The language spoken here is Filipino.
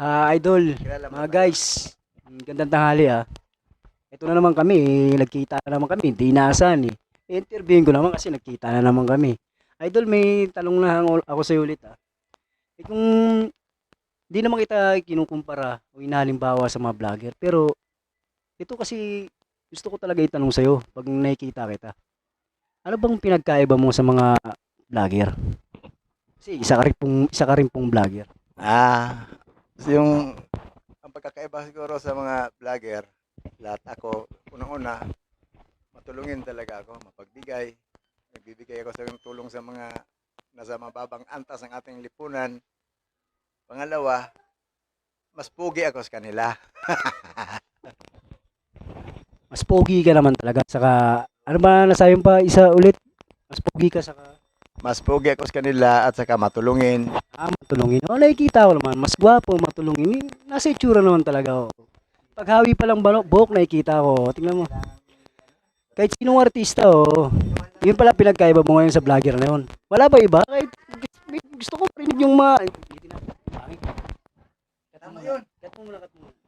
Idol, Kilala mo mga ba? guys, gandang tanghali ah. Ito na naman kami, nagkita na naman kami, hindi inaasahan eh. Interviewin ko naman kasi nagkita na naman kami. Idol, may tanong na ako sa'yo ulit ah. Kung di naman kita kinukumpara o inahalimbawa sa mga vlogger, pero ito kasi gusto ko talaga itanong sa'yo pag nakikita kita. Ano bang pinagkaiba mo sa mga vlogger? Kasi isa ka rin pong vlogger. Ah, yung ang pagkakaiba siguro sa mga vlogger, lahat ako, unang-una, matulungin talaga ako, mapagbigay. Nagbibigay ako sa tulong sa mga nasa mababang antas ng ating lipunan. Pangalawa, mas pugi ako sa kanila. Mas pogi ka naman talaga. Saka, ano ba nasabi mo pa isa ulit? Mas pogi ka saka Mas pugi ako sa kanila at saka matulungin. matulungin. O, nakikita ko naman. Mas gwapo, matulungin. Nasa itsura naman talaga. Oh. Paghawi pa lang buhok, nakikita ko. Tingnan mo. Kahit sinong artista, oh. Yun pala pinagkaiba mo ngayon sa vlogger na yun. Wala ba iba? Kahit gusto ko marinig yung mga... Tama yun. Cut mo muna, cut mo muna.